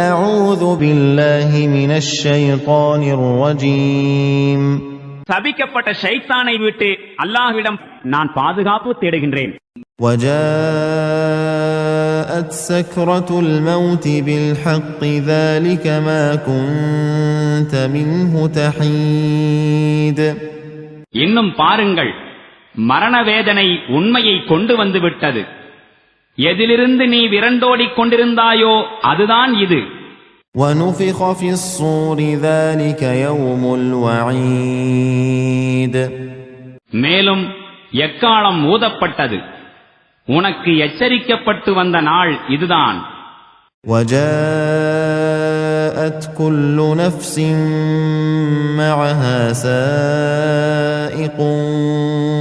أعوذ بالله من الشيطان الرجيم. சபிக்கப்பட்ட ஷைத்தானை விட்டு அல்லாஹ்விடம் நான் பாதுகாப்பு தேடுகின்றேன். وجاءت سكرة الموت بالحق ذلك ما كنت منه تحيد. இன்னும் பாருங்கள், மரண வேதனை உண்மையை கொண்டு வந்து விட்டது. எதிலிருந்து நீ விரண்டோடிக் கொண்டிருந்தாயோ அதுதான் இது. ونفخ في الصور ذلك يوم الوعيد. மேலும் எக்காலம் ஊதப்பட்டது. உனக்கு எச்சரிக்கப்பட்டு வந்த நாள் இதுதான். وجاءت كل نفس معها سائق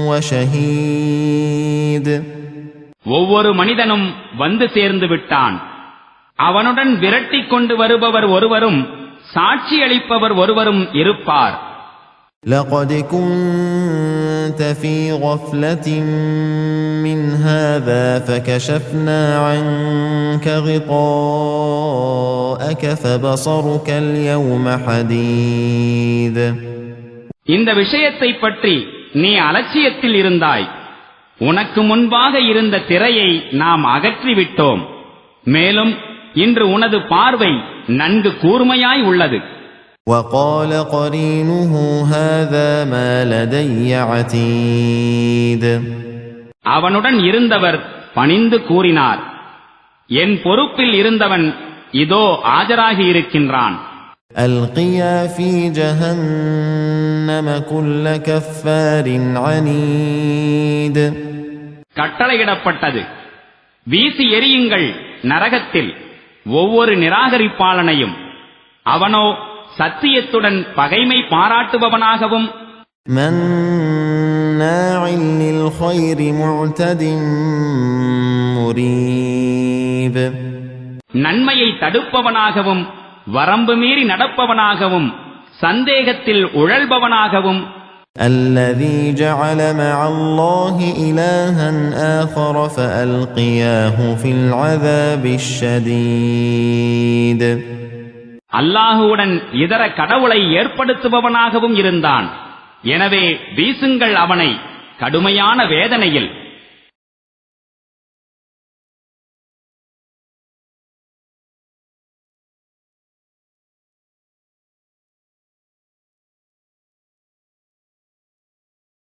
وشهيد. ஒவ்வொரு மனிதனும் வந்து சேர்ந்து விட்டான். அவனுடன் விரட்டிக் கொண்டு வருபவர் ஒருவரும் சாட்சி அளிப்பவர் ஒருவரும் இருப்பார். لقد كنت في غفلة من هذا فكشفنا عنك غطاءك فبصرك اليوم حديد. இந்த விஷயத்தை பற்றி நீ அலட்சியத்தில் இருந்தாய். உனக்கு முன்பாக இருந்த திரையை நாம் அகற்றிவிட்டோம். மேலும் இன்று உனது பார்வை நன்கு கூர்மையாய் உள்ளது. وقال قرينه هذا ما لدي عتيد. அவனுடன் இருந்தவர் பணிந்து கூறினார், என் பொறுப்பில் இருந்தவன் இதோ ஆஜராகி இருக்கின்றான். ألقيا في جهنم كل كفار عنيد. கட்டளையிடப்பட்டது, வீசி எறியுங்கள் நரகத்தில் ஒவ்வொரு நிராகரிப்பாளனையும். அவனோ சத்தியத்துடன் பகைமை பாராட்டுபவனாகவும் مناع للخير معتد مريب. நன்மையை தடுப்பவனாகவும் வரம்பு மீறி நடப்பவனாகவும் சந்தேகத்தில் உழல்பவனாகவும். الذي جعل مع الله إلها آخر فألقياه في العذاب الشديد. அல்லாஹுவுடன் இதர கடவுளை ஏற்படுத்துபவனாகவும் இருந்தான். எனவே வீசுங்கள் அவனை கடுமையான வேதனையில்.